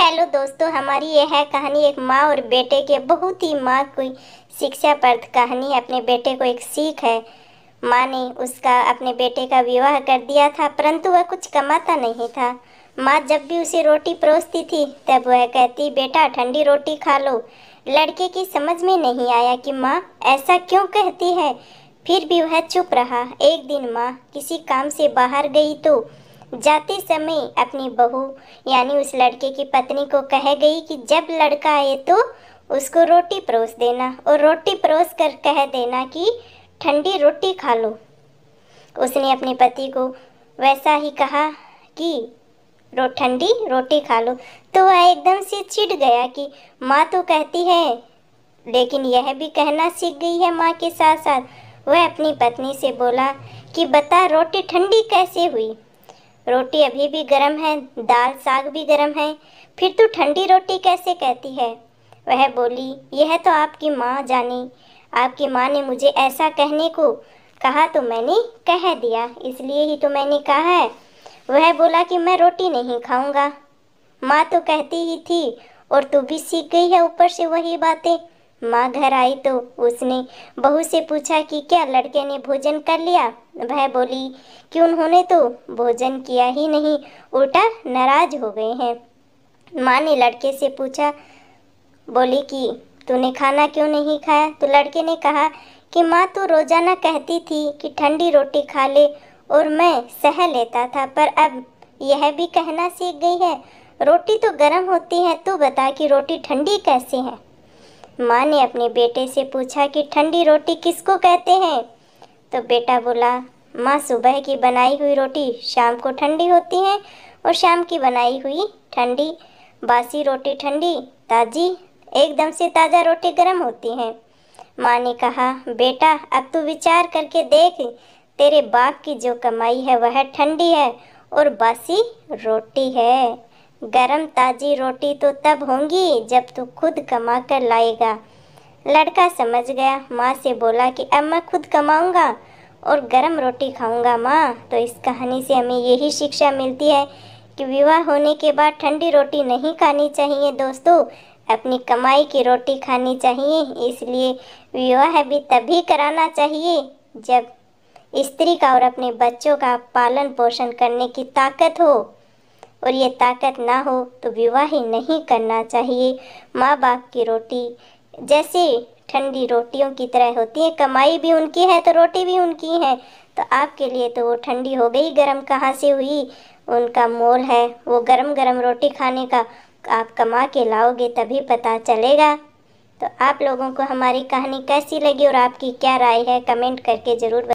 Hello दोस्तों, हमारी ये है कहानी एक माँ और बेटे के। बहुत ही माँ कोई शिक्षाप्रद कहानी है। अपने बेटे को एक सीख है। माँ ने उसका अपने बेटे का विवाह कर दिया था, परंतु वह कुछ कमाता नहीं था। माँ जब भी उसे रोटी परोसती थी तब वह कहती, बेटा ठंडी रोटी खा लो। लड़के की समझ में नहीं आया कि माँ ऐसा क्यों कहती है, फिर भी वह चुप रहा। एक दिन माँ किसी काम से बाहर गई तो जाते समय अपनी बहू यानी उस लड़के की पत्नी को कह गई कि जब लड़का आए तो उसको रोटी परोस देना और रोटी परोस कर कह देना कि ठंडी रोटी खा लो। उसने अपने पति को वैसा ही कहा कि ठंडी रोटी खा लो, तो वह एकदम से चिढ़ गया कि माँ तो कहती है, लेकिन यह भी कहना सीख गई है। माँ के साथ साथ वह अपनी पत्नी से बोला कि बता रोटी ठंडी कैसे हुई, रोटी अभी भी गर्म है, दाल साग भी गर्म है, फिर तू ठंडी रोटी कैसे कहती है। वह बोली, यह तो आपकी माँ जाने, आपकी माँ ने मुझे ऐसा कहने को कहा तो मैंने कह दिया, इसलिए ही तो मैंने कहा है। वह बोला कि मैं रोटी नहीं खाऊंगा, माँ तो कहती ही थी और तू भी सीख गई है ऊपर से वही बातें। माँ घर आई तो उसने बहू से पूछा कि क्या लड़के ने भोजन कर लिया। वह बोली कि उन्होंने तो भोजन किया ही नहीं, उल्टा नाराज हो गए हैं। माँ ने लड़के से पूछा, बोली कि तूने खाना क्यों नहीं खाया। तो लड़के ने कहा कि माँ तू रोजाना कहती थी कि ठंडी रोटी खा ले और मैं सह लेता था, पर अब यह भी कहना सीख गई है रोटी तो गर्म होती है, तू बता कि रोटी ठंडी कैसे है। माँ ने अपने बेटे से पूछा कि ठंडी रोटी किसको कहते हैं। तो बेटा बोला, माँ सुबह की बनाई हुई रोटी शाम को ठंडी होती है और शाम की बनाई हुई ठंडी, बासी रोटी ठंडी, ताज़ी एकदम से ताज़ा रोटी गर्म होती है। माँ ने कहा, बेटा अब तू विचार करके देख, तेरे बाप की जो कमाई है वह ठंडी है और बासी रोटी है। गरम ताज़ी रोटी तो तब होंगी जब तू खुद कमा कर लाएगा। लड़का समझ गया। माँ से बोला कि अब मैं खुद कमाऊंगा और गरम रोटी खाऊंगा। माँ, तो इस कहानी से हमें यही शिक्षा मिलती है कि विवाह होने के बाद ठंडी रोटी नहीं खानी चाहिए दोस्तों, अपनी कमाई की रोटी खानी चाहिए। इसलिए विवाह भी तभी कराना चाहिए जब स्त्री का और अपने बच्चों का पालन पोषण करने की ताकत हो, और ये ताकत ना हो तो विवाह ही नहीं करना चाहिए। माँ बाप की रोटी जैसे ठंडी रोटियों की तरह होती है, कमाई भी उनकी है तो रोटी भी उनकी है, तो आपके लिए तो वो ठंडी हो गई, गरम कहाँ से हुई। उनका मोल है वो गरम गरम रोटी खाने का, आप कमा के लाओगे तभी पता चलेगा। तो आप लोगों को हमारी कहानी कैसी लगी और आपकी क्या राय है, कमेंट करके ज़रूर